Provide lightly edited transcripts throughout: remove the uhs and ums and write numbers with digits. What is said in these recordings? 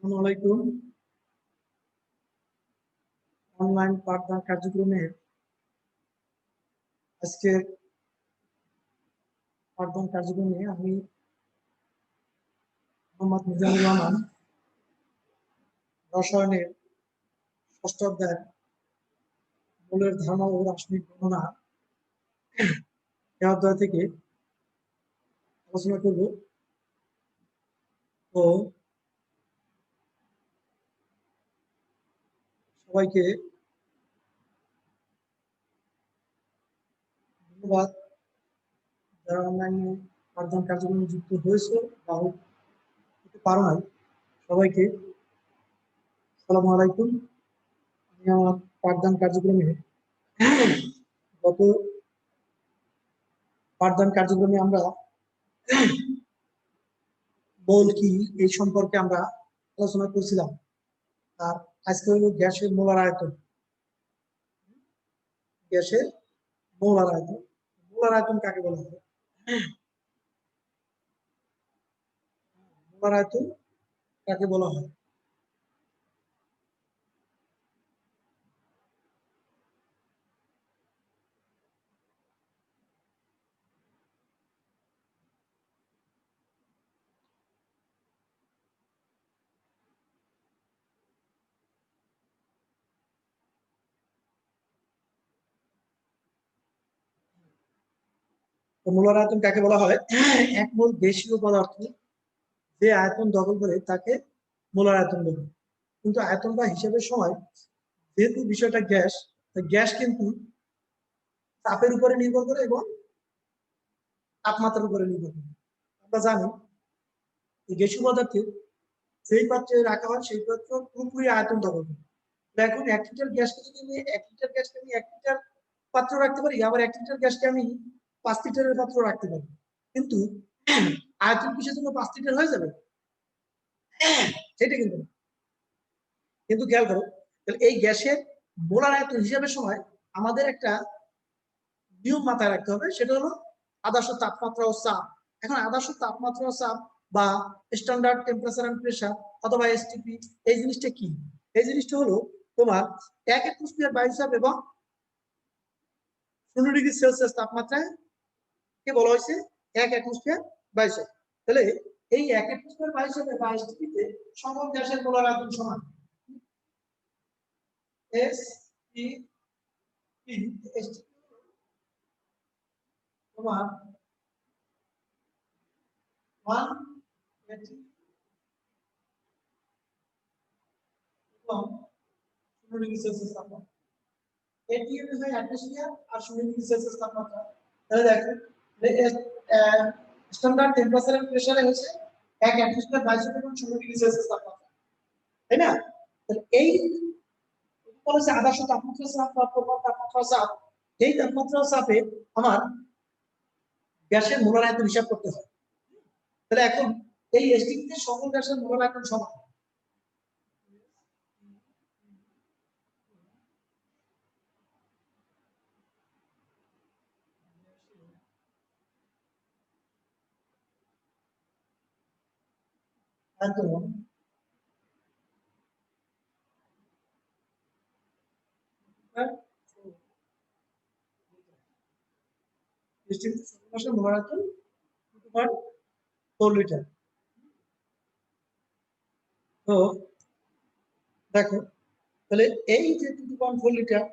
আসসালামু আলাইকুম। অনলাইন পাঠদান কার্যক্রমে আজকের পাঠদান কার্যক্রমে আমি মোহাম্মদ মিজানুর রহমান রসায়নের ষষ্ঠ অধ্যায় মূলের ধারণা ও রাসায়নিক গণনা এই অধ্যায় থেকে আলোচনা করব। তো সবাইকে ধন্যবাদ যারা অনলাইনে পাঠদান কার্যক্রমে যুক্ত হয়েছে বা হতে পারো নাই। সবাইকে আসসালামু আলাইকুম। আমি আমার পাঠদান কার্যক্রমে গত পাঠদান কার্যক্রমে আমরা মৌল কি এই সম্পর্কে আমরা আলোচনা করছিলাম। আর আজকে হলো গ্যাসের মোলার আয়তন। গ্যাসের মোলার আয়তন, মোলার আয়তন কাকে বলা হয়? মোলার আয়তন কাকে বলা হয়? মোলার আয়তন কাকে বলা হয়? এক মোল গ্যাসীয় পদার্থ যে আয়তন দখল করে তাকে মোলার আয়তন বলে। কিন্তু আয়তন বা হিসাবের সময় যেহেতু বিষয়টা গ্যাস, গ্যাস কিন্তু চাপের উপরে নির্ভর করে এবং তাপমাত্রার উপরে নির্ভর করে। আমরা জানি এই গ্যাসীয় পদার্থে যেই পাত্রে রাখা হয় সেই পাত্র পুরোপুরি আয়তন দখল করে। এখন 1 লিটার গ্যাসকে যদি আমি 1 লিটার পাত্র রাখতে পারি, আবার 1 লিটার গ্যাসকে আমি 5 লিটারের পাত্র রাখতে পারি, কিন্তু আয়তন কিসের জন্য 5 লিটার হয়ে যাবে? সেটা কিন্তু না। কিন্তু খেয়াল করো, তাহলে এই গ্যাসের মোলার আয়তন হিসাবের সময় আমাদের একটা নিয়ম মাথায় রাখতে হবে, সেটা হলো আদর্শ তাপমাত্রা ও চাপ। এখন আদর্শ তাপমাত্রা ও চাপ বা স্ট্যান্ডার্ড টেম্পারেচার এন্ড প্রেসার অথবা এসটিপি, এই জিনিসটা কি? এই জিনিসটা হলো তোমার 1 অ্যাটমসফিয়ার বায়ুচাপ এবং 0 ডিগ্রি সেলসিয়াস তাপমাত্রায় কে বলা হয়েছে 1 অ্যাটমসফিয়ার বায়ুচাপ। তাহলে এই 1 অ্যাটমসফিয়ার বায়ুচাপে বা এসটিপিতে সকল গ্যাসের মোলার আয়তন সমান। এস টি পি এসটিপি তোমার 1 এবং 0 ডিগ্রি সেলসিয়াস তাপমাত্রা। এটি হয় অ্যাটমসফিয়ার আর 0 ডিগ্রি সেলসিয়াস তাপমাত্রা। তাহলে দেখো স্ট্যান্ডার্ড টেম্পারেচার এন্ড প্রেসারে হচ্ছে 1 অ্যাটমসফিয়ার বায়ুচাপ এবং 0 ডিগ্রি সেলসিয়াস তাপমাত্রা, তাই না? তাহলে এই বলেছে আদর্শ তাপমাত্রা চাপ বা প্রবাহ তাপমাত্রা চাপ। এই তাপমাত্রা চাপে আমার গ্যাসের মোলার আয়তন হিসাব করতে হয়। তাহলে এখন এই এসটিপিতে সকল গ্যাসের মোলার আয়তন সমান। আয়তন এসটিপিতে সকল গ্যাসের মোলার আয়তন 2.4 লিটার। তো দেখো, তাহলে এই যে 2.4 লিটার,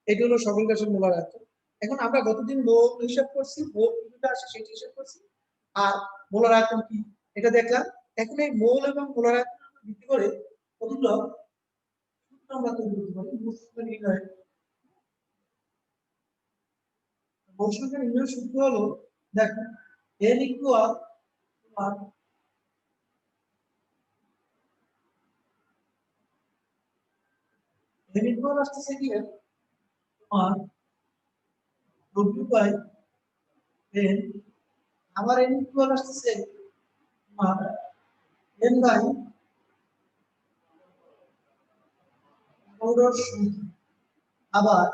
এটি হলো সকল গ্যাসের মোলার আয়তন। এখন আমরা গতদিন মোল হিসাব করছি, মোল কিছুটা আসে সেটি হিসাব করছি, আর মোলার আয়তন কি এটা দেখলাম। এখন এই মোল এবং মোলার আয়তন ভিত্তি করে কতগুলো সূত্র আমরা তৈরি করতে পারি। মোল সংখ্যা নির্ণয়, মোল সংখ্যা নির্ণয়ের সূত্র হলো, দেখো n ইকুয়াল তোমার n ইকুয়াল আসতেছে কি তোমার w বাই n, আবার n ইকুয়াল আসতেছে তোমার n বাই মৌলের সংখ্যা, আবার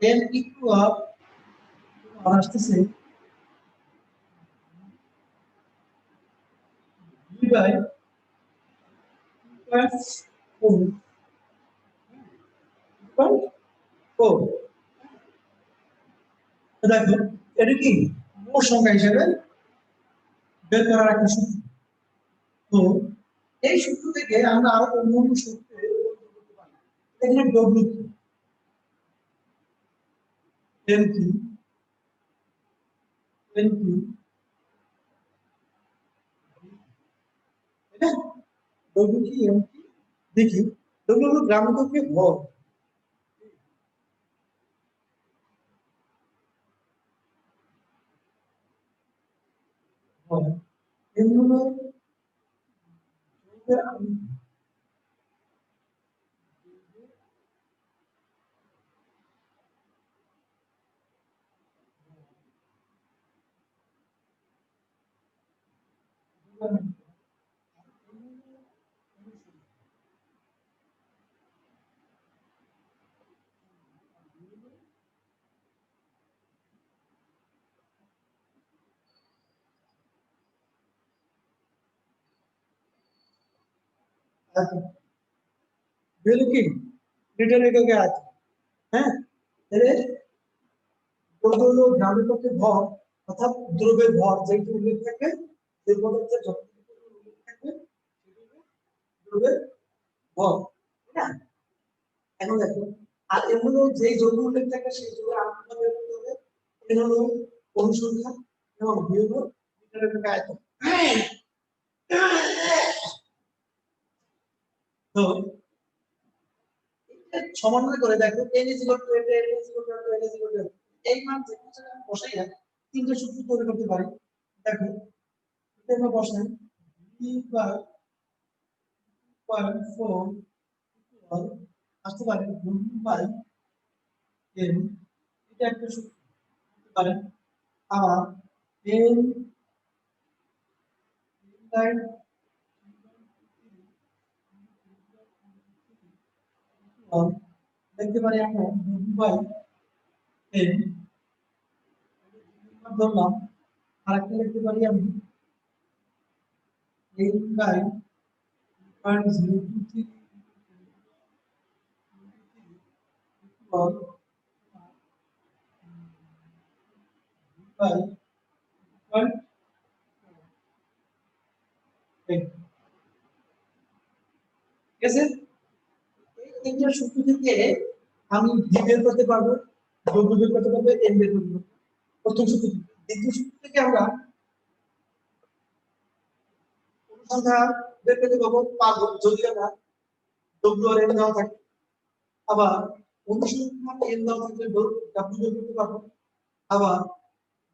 n ইকুয়াল আসতেছে 2 বাই দেখো এটা কি মোট সংখ্যা হিসেবে বের করার একটা সূত্র। তো এই সূত্র থেকে আমরা আরো অন্যান্য সূত্রে করতে পারি। এখানে ডব্লিউ কি, এম কি, এন কি, তাই না? ডব্লিউ কি, এম কি, দেখি ডব্লিউ হলো গ্রামকে ভর, এম হলো ভ্যালু কি লিটার এককে আছে। হ্যাঁ, তাহলে দ্রব্য হলো দ্রাবককে ভর, অর্থাৎ দ্রব্যের ভর যেটি উল্লেখ থাকে, যে পদার্থের যতটুকু উল্লেখ থাকবে সেটি হলো দ্রব্যের ভর, তাই না? এখন দেখো, আর এর হলো যেই যৌগ উল্লেখ থাকে সেই যৌগের আণবিক বের করতে হবে। এর হলো অনুসংখ্যা এবং বি হলো লিটার এককে আয়তন। তো সমন্বয় করে দেখো n is equal to n, n is equal to n is equal to n, এই মান যে কোনো জায়গায় বসাই না, তিনটে সূত্র তৈরি করতে পারি। দেখো এটা আমরা বসাই b বাই 0.4 ইকুয়াল আসতে পারে গুণ বাই n, এটা একটা সূত্র করতে পারেন। আবার n বাই দেখতে পারি আমরা গুণ বাই n ধরলাম, আরেকটা লিখতে পারি আমি n বাই 0.023 ইকুয়াল বাই 0.8। ঠিক আছে, এই তিনটা সূত্র থেকে আমি ভি বের করতে পারবো, দ্রব্য বের করতে পারবো, এন বের করতে পারবো। প্রথম সূত্র থেকে। দ্বিতীয় সূত্র থেকে আমরা অনুসন্ধান বের করতে পারবো যদি আমরা ডব্লিউ আর এন দেওয়া থাকে। আবার অনুসন্ধান এন দেওয়া থাকলে ডাব্লিউ বের করতে পারবো। আবার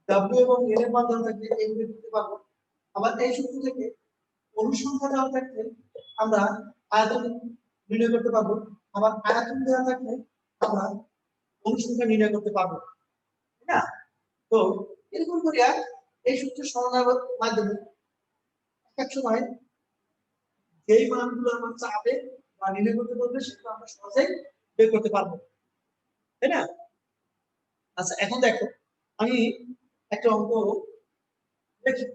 ডাব্লিউ এবং এন এর মান দেওয়া থাকলে এন বের করতে পারবো। আবার এই সূত্র থেকে অনুসংখ্যা দেওয়া থাকলে আমরা আয়তন নির্ণয় করতে পারবো। আবার আয়তন দেওয়া থাকলে আমরা অনুসংখ্যা নির্ণয় করতে পারবো, তাই না? তো এরকম করিয়া এই সূত্রের সমন্বয়ের মাধ্যমে এক সময় যেই মানগুলো আমার চাবে বা নির্ণয় করতে পারবে সেগুলো আমরা সহজেই বের করতে পারবো, তাই না? আচ্ছা এখন দেখো আমি একটা অঙ্ক দেখি।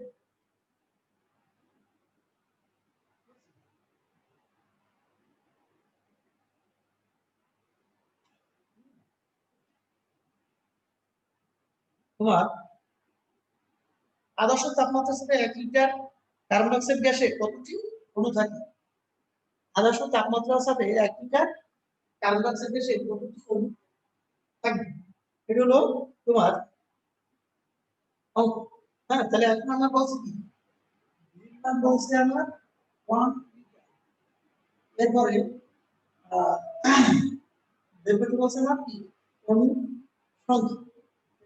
তোমার আদর্শ তাপমাত্রার সাথে 1 লিটার কার্বন ডাইঅক্সাইড গ্যাসে কতটি অণু থাকে? আদর্শ তাপমাত্রার সাথে 1 লিটার কার্বন ডাইঅক্সাইড গ্যাসে কতটি অণু থাকবে? এটা হলো তোমার অঙ্ক। হ্যাঁ, তাহলে এখন আমরা বলছি কি, লিটার বলছি আমরা 1 লিটার। এরপরে বের করতে বলছি আমরা কি অণু সংখ্যা।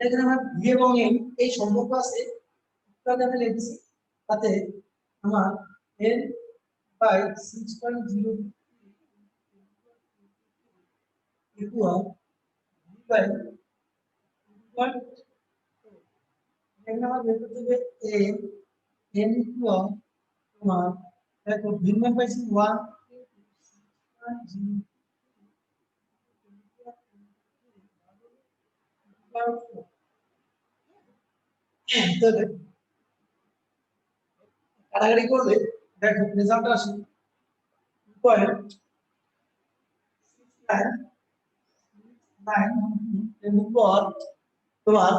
এখানে আমরা ভি এবং এন এই সম্পর্ক আছে, তাহলে আমি লিখছি তাতে আমার n by 6.0 equal v by 2.4। এখানে আমার বের করতে হবে n, n ইকুয়াল তোমার দেখো ভিন্ন পাইছি 1 কাটাকাটি করলে দেখো রেজাল্ট আসে পর তোমার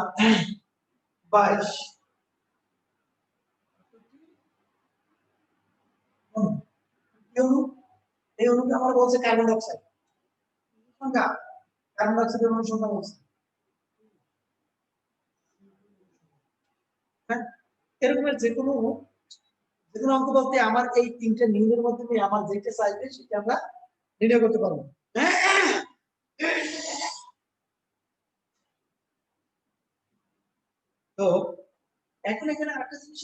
22 এই অণুকে আমরা বলছি কার্বন ডাই অক্সাইড সংখ্যা, কার্বন ডাই অক্সাইডের অণু সংখ্যা বলছি। হ্যাঁ, এরকমের যে কোনো অঙ্ক বলতে আমার এই তিনটে নিয়মের মাধ্যমে আমার যেটা চাইবে সেটা আমরা নির্ণয় করতে পারবো। তো এখন এখানে আরেকটা জিনিস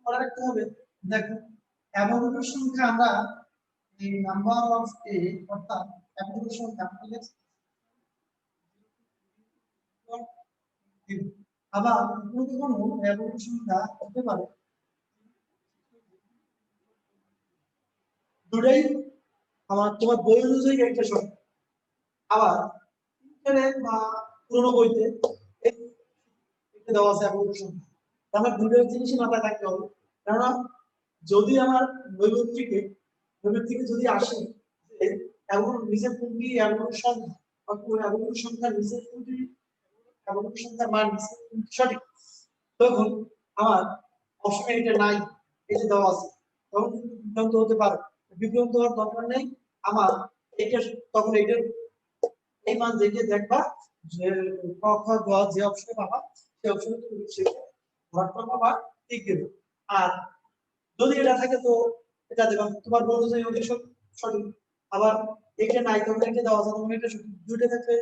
মনে রাখতে হবে, দেখো অ্যাভোগাড্রো সংখ্যা আমরা এই নাম্বার অফ এ অর্থাৎ অ্যাভোগাড্রো সংখ্যা আবার কোনো অ্যাভোগাড্রো সংখ্যা হতে পারে দুটাই আমার তোমার বই অনুযায়ী একটা সংখ্যা, আবার ইন্টারনেট বা পুরোনো বইতে এটা দেওয়া আছে অ্যাভোগাড্রো সংখ্যা। আমার দুটো জিনিসই মাথায় রাখতে হবে, কেননা যদি আমার নৈবেত্তিকে যদি আসে যে এমন নিজের কোনটি এমন সংখ্যা বা এমন সংখ্যা নিজের কোনটি এমন সংখ্যার মান সঠিক, তখন আমার অপশনে এটা নাই, এই যে দেওয়া আছে, তখন কিন্তু বিভ্রান্ত হতে পারে। বিভ্রান্ত হওয়ার দরকার নেই আমার, এটা তখন এইটার এই মান যেটা দেখবা যে ক খ গ যে অপশনে পাবা সেই অপশনে তুমি সেটা ভর করবা বা টিক দেবে। আর যদি এটা থাকে তো এটা দেবা, তোমার বন্ধু যে অধিক সঠিক, আবার এটা নাই তখন এটা দেওয়া আছে, তখন এটা সঠিক, দুইটা থাকলে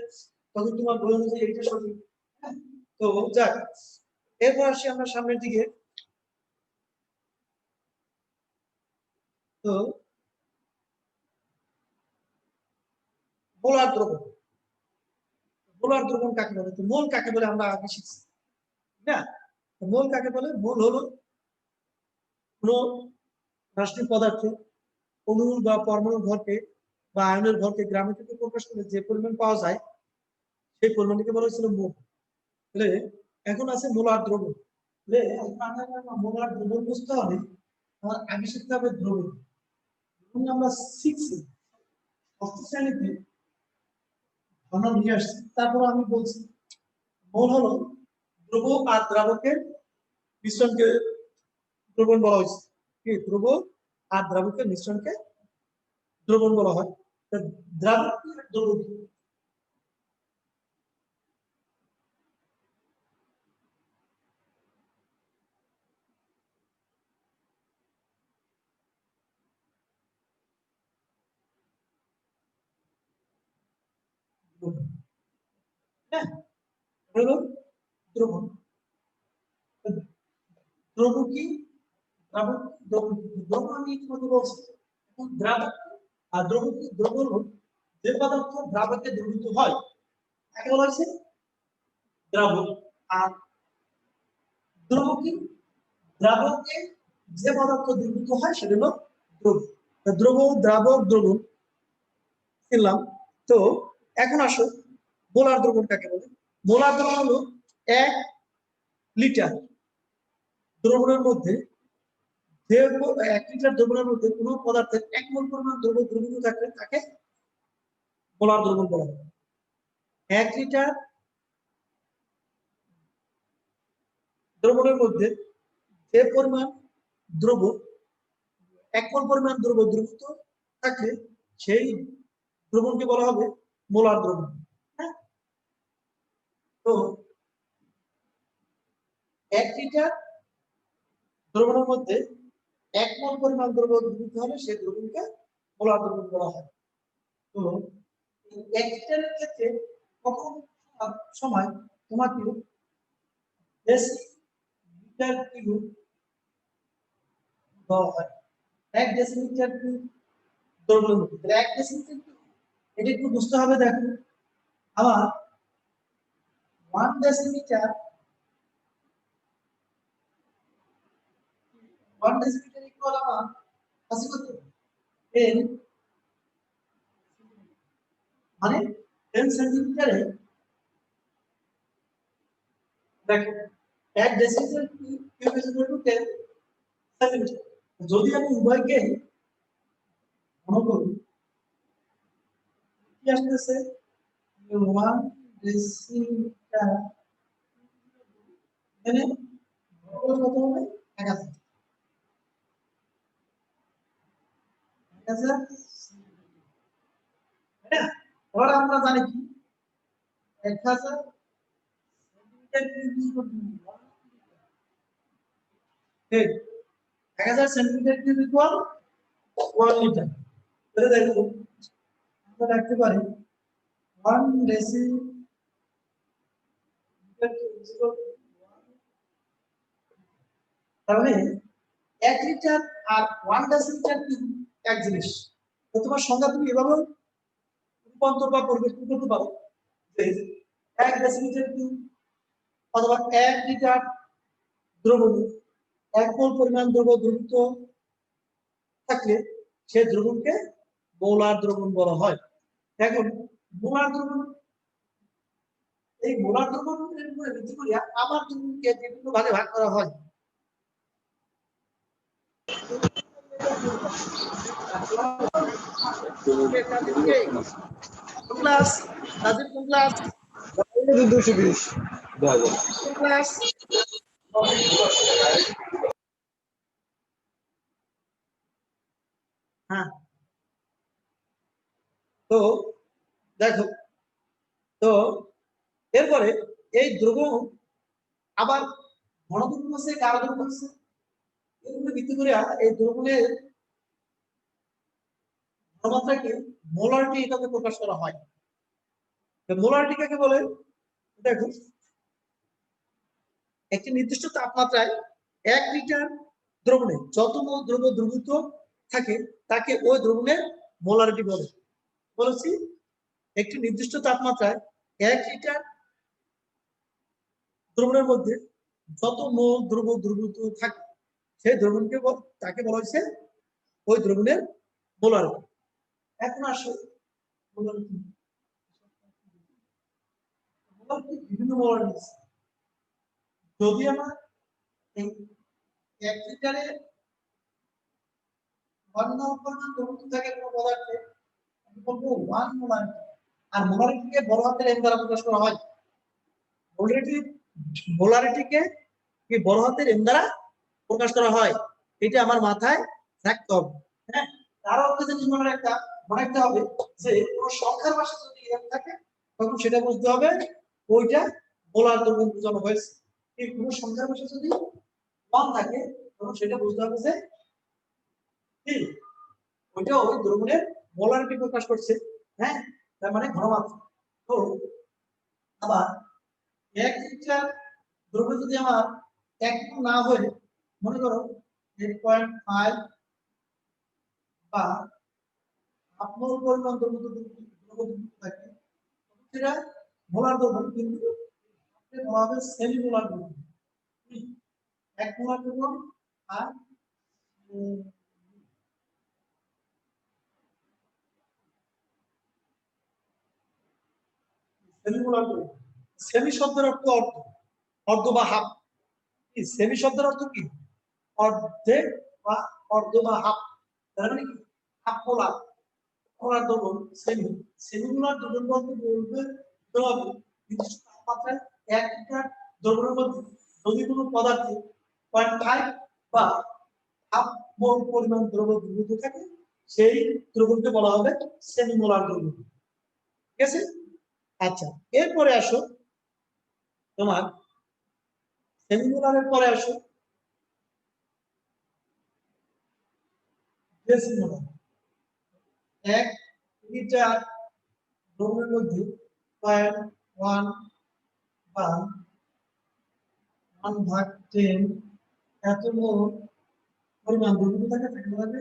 তখন তোমার বন্ধু যে এটা সঠিক। হ্যাঁ, তো যাক, এরপর আসি আমরা সামনের দিকে। তো মোলার দ্রবণ, মোলার দ্রবণ কাকে বলে? তো মোল কাকে বলে আমরা আগে শিখছি না? মোল কাকে বলে? মোল হলো কোনো রাসায়নিক পদার্থে অণু বা পরমাণুর ভরকে বা আয়নের ভরকে গ্রামে থেকে প্রকাশ করে যে পরিমাণ পাওয়া যায় সেই পরিমাণকে বলা হয়েছিল মোল। তাহলে এখন আছে মোলার দ্রবণ। মোলার দ্রবণ বুঝতে হবে, আমার আগে শিখতে হবে দ্রবণ। আমরা শিখছি ষষ্ঠ শ্রেণীতে, আমরা নিয়ে আসছি, তারপর আমি বলছি মোল হলো দ্রব আর দ্রাবকের মিশ্রণকে দ্রবণ বলা হয়েছে। কি দ্রব আর দ্রাবকের মিশ্রণকে দ্রবণ বলা হয়। দ্রাবক দ্রবক হ্যাঁ, হলো দ্রবণ। দ্রবক কি? দ্রাবক, দ্রবণ আমি তোমাকে বলছি। এখন দ্রাবক আর দ্রবক কি? দ্রবণ হলো যে পদার্থ দ্রাবকে দ্রবীভূত হয় তাকে বলা হয়েছে দ্রাবক। আর দ্রবক কি? দ্রাবকে যে পদার্থ দ্রবীভূত হয় সেটা হলো দ্রব। দ্রব, দ্রাবক, দ্রবণ শিখলাম। তো এখন আসো মোলার দ্রবণ কাকে বলে? মোলার দ্রবণ হলো 1 লিটার দ্রবণের মধ্যে যে 1 লিটার দ্রবণের মধ্যে কোনো পদার্থের 1 মোল পরিমাণ দ্রব্য দ্রবীভূত থাকলে তাকে মোলার দ্রবণ বলা হয়। 1 লিটার দ্রবণের মধ্যে যে পরিমাণ দ্রব্য 1 মোল পরিমাণ দ্রব্য দ্রবীভূত থাকলে সেই দ্রবণকে বলা হবে মোলার দ্রবণ। হ্যাঁ, তো 1 লিটার দ্রবণের মধ্যে 1 মোল পরিমাণ দ্রব্য দ্রবীভূত হলে সেই দ্রবণকে মোলার দ্রবণ বলা হয়। তো 1 লিটারের ক্ষেত্রে কখন সময় তোমাকে ডেসিলিটার কিউব দেওয়া হয়। 1 ডেসিলিটার কিউব দ্রবণের মধ্যে 1 ডেসিলিটার কিউব, এটা একটু বুঝতে হবে। দেখো আমার 1 ডেসিলিটার 1 ডেসিলিটার ইকুয়াল আমার আছে কত? 10, মানে 10 সেন্টিমিটারে দেখো 1 decilitre cube is equal to 10 centimetre. যদি আমি উভয়কে ঘন করি কি আসতেছে 1 ডেসিমিটার মানে কত হবে 1000 1000 হ্যাঁ এবার আমরা জানি কি 1000 সেন্টিমিটার কিউব ঠিক 1000 সেন্টিমিটার কিউব ইকুয়াল 1 লিটার তাহলে দেখো আমরা লিখতে পারি 1 ডেসিমিটার কিউব ইকুয়াল তাহলে 1 লিটার আর 1 ডেসিমিটার কিউব এক জিনিস তো তোমার সংজ্ঞা তুমি এভাবে রূপান্তর বা পরিবর্তন করতে পারো যে 1 ডেসিমিটার কিউব অথবা 1 লিটার দ্রবণে 1 মোল পরিমাণ দ্রব্য দ্রবীভূত থাকলে সেই দ্রবণকে মোলার দ্রবণ বলা হয়। এখন মোলার দ্রবণ এই মোলার দ্রবণের উপরে ভিত্তি করে আবার দ্রবণকে বিভিন্ন ভাগে ভাগ করা হয়। ক্লাস নাজির কোন ক্লাস 220 কোন ক্লাস হ্যাঁ তো দেখো তো এরপরে এই দ্রবণ আবার ঘনদ্রবণ আছে গাঢ় দ্রবণ আছে এর উপরে ভিত্তি করে এই দ্রবণের ঘনমাত্রাকে মোলারিটি হিসাবে প্রকাশ করা হয়। মোলারিটি কাকে বলে দেখো একটি নির্দিষ্ট তাপমাত্রায় 1 লিটার দ্রবণে যত মোল দ্রব্য দ্রবীভূত থাকে তাকে ওই দ্রবণের মোলারিটি বলে। বলেছি একটি নির্দিষ্ট তাপমাত্রায় 1 লিটার দ্রবণের মধ্যে যত মোল দ্রব্য দ্রবীভূত থাকে সেই দ্রবণকে তাকে বলা হয়েছে ওই দ্রবণের মোলারিটি। এখন আসো মোলারিটি বিভিন্ন মোলারিটি আছে। যদি আমরা এই 1 লিটারে 1 মোল পরিমাণ দ্রবীভূত থাকে কোনো পদার্থে আমি বলবো 1 মোলারিটি আর মোলারিটিকে বড় হাতের এম দ্বারা প্রকাশ করা হয়। মোলারিটিকে কি বড় হাতের এম দ্বারা প্রকাশ করা হয় এটা আমার মাথায় রাখতে হবে। হ্যাঁ তার অর্থ জিনিস মনে রাখতে হবে যে কোন সংখ্যার পাশে যদি এম থাকে তখন সেটা বুঝতে হবে ওইটা মোলার দ্রবণ বোঝানো হয়েছে। এই কোন সংখ্যার পাশে যদি 1 থাকে তখন সেটা বুঝতে হবে যে কি ওইটা ওই দ্রবণের মোলারিটি প্রকাশ করছে। হ্যাঁ তার মানে ঘনমাত্রা। তো আবার 1 লিটার দ্রব্য যদি আমার 1 মোল না হয় মনে করো 8.5 বা হাফ মোল পরিমাণ দ্রব্য থাকে সেটা মোলার দ্রবণ কিন্তু বলা হবে সেমি মোলার দ্রবণ। 1 মোলার দ্রবণ আর সেমি মোলার দ্রবণ। সেমি শব্দের অর্থ অর্ধ বা হাফ। সেমি শব্দের অর্থ কি অর্ধেক বা অর্ধ বা হাফ তার মানে কি হাফ মোলার মোলার দ্রবণ সেমি সেমি মোলার দ্রবণ বলতে বলবে নির্দিষ্ট তাপমাত্রায় 1 লিটার দ্রবণের মধ্যে যদি কোনো পদার্থে 0.5 বা হাফ মোল পরিমাণ দ্রব্য দ্রবীভূত থাকে সেই দ্রবণকে বলা হবে সেমি মোলার দ্রবণ। ঠিক আছে আচ্ছা এরপরে আসো তোমার সেমি মোলারের পরে আসো ডেসিমোলার। 1 লিটার দ্রবণের মধ্যে 0.1 বা 1/10 এত মোল পরিমাণ দ্রবীভূত থাকে তাকে বলা হবে।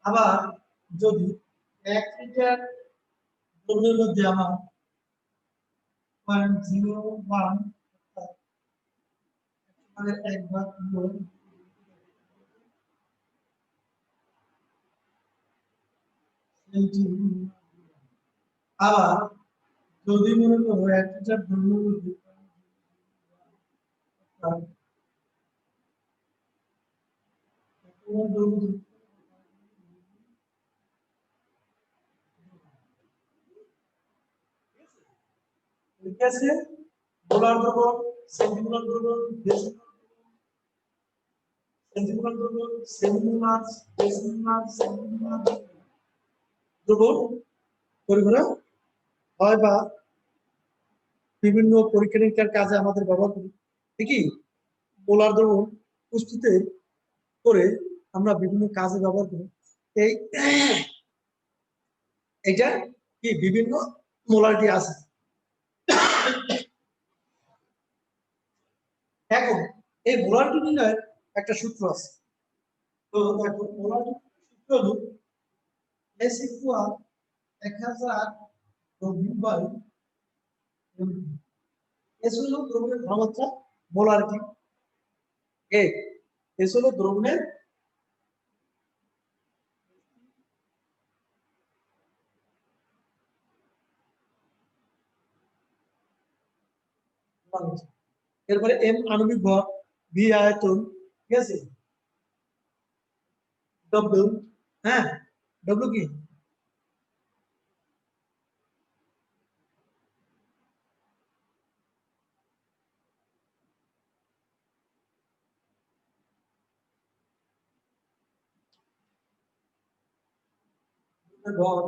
আবার যদি 1 লিটার দ্রবণের মধ্যে আমার 0.01 আমাদের 1/10 মোল আবার যদি মনে করো 1 লিটার দ্রবণের মধ্যে ঠিক আছে, মোলার দ্রবণ, সেন্টিমোলার দ্রবণ, সেন্টিমোলার দ্রবণ, সেমিমোলার, ডেসিমোলার, সেন্টিমোলার দ্রবণ পরিমাণ হয় বা বিভিন্ন পরীক্ষা নিরীক্ষার কাজে আমাদের ব্যবহার করি। ঠিকই, মোলার দ্রবণ প্রস্তুতে করে আমরা বিভিন্ন কাজে ব্যবহার করি। এই এটা কি বিভিন্ন মোলারিটি আছে। এখন এই মোলারিটি নির্ণয়ের একটা সূত্র আছে। তো দেখো মোলারিটি সূত্র হলো S ইকুয়াল 1000 W/, S হলো দ্রবণের ঘনমাত্রা, মোলারিটি A, S হলো দ্রবণের এরপরে M আণবিক ভর, V আয়তন, ঠিক আছে, W, হ্যাঁ W কি ভর,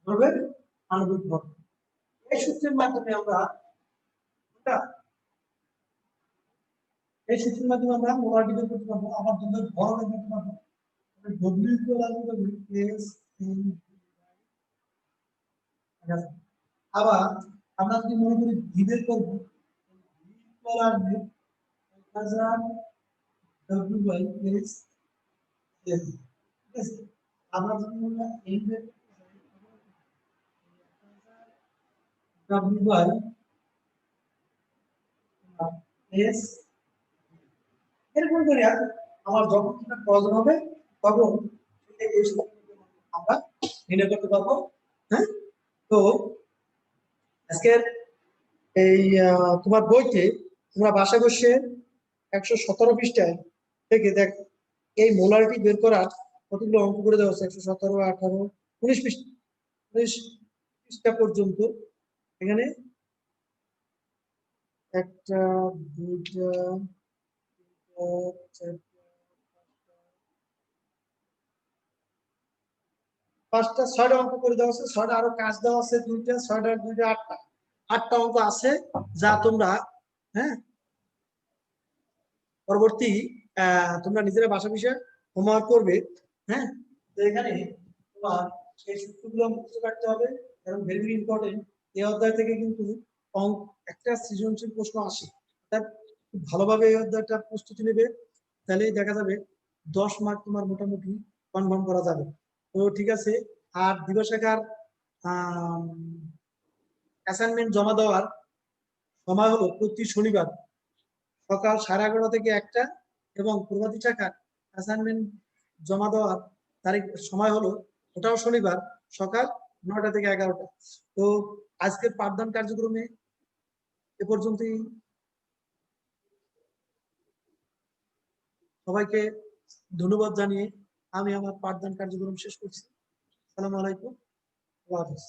দ্রবণের আণবিক ভর। এই সূত্রের মাধ্যমে আমরা এই সূত্রের মাধ্যমে আমরা মোলারিটি বের করতে পারবো, আবার দ্রবণের ভর বের করতে পারবো। W ইকুয়াল S N, আবার আমরা যদি মনে করি ভি বের করবো, ভি ইকুয়াল আসবে 1000 W/S, ঠিক আছে। আমরা যদি মনে করি N বের করতে চাই, W/S, এরকম করে আমার যখন সেটা প্রয়োজন হবে তখন আমরা নির্ণয় করতে পারবো। হ্যাঁ, তো আজকের এই তোমার বইতে তোমরা বাসায় বসে 117 পৃষ্ঠায় থেকে দেখ এই মোলারিটি বের করার কতগুলো অঙ্ক করে দেওয়া আছে। 117, 18, 19 পৃষ্ঠা, 19 পৃষ্ঠা পর্যন্ত। এখানে একটা, দুইটা, পাঁচটা, ছয়টা অঙ্ক করে দেওয়া আছে। ছয়টা আরো কাজ দেওয়া আছে দুইটা, ছয়টা দুইটা, আটটা অঙ্ক আছে যা তোমরা, হ্যাঁ, পরবর্তী তোমরা নিজেরা বাসা বিষয়ে হোমওয়ার্ক করবে। হ্যাঁ, তো এখানে তোমার এই সূত্রগুলো মুখস্থ রাখতে হবে, কারণ ভেরি ভেরি ইম্পর্টেন্ট। এই অধ্যায় থেকে কিন্তু একটা সৃজনশীল প্রশ্ন আসে, তার খুব ভালোভাবে এই অধ্যায়টা প্রস্তুতি নেবে, তাহলেই দেখা যাবে 10 মার্ক তোমার মোটামুটি কনফার্ম করা যাবে। তো ঠিক আছে, আর দিবসেকার অ্যাসাইনমেন্ট জমা দেওয়ার সময় হলো প্রতি শনিবার সকাল 11:30 থেকে 1টা, এবং প্রভাতী শাখার অ্যাসাইনমেন্ট জমা দেওয়ার তারিখ সময় হলো, ওটাও শনিবার, সকাল 9টা থেকে 11টা। তো আজকের পাঠদান কার্যক্রমে এ পর্যন্তই। সবাইকে ধন্যবাদ জানিয়ে আমি আমার পাঠদান কার্যক্রম শেষ করছি। আসসালামু আলাইকুম, আল্লাহ হাফেজ।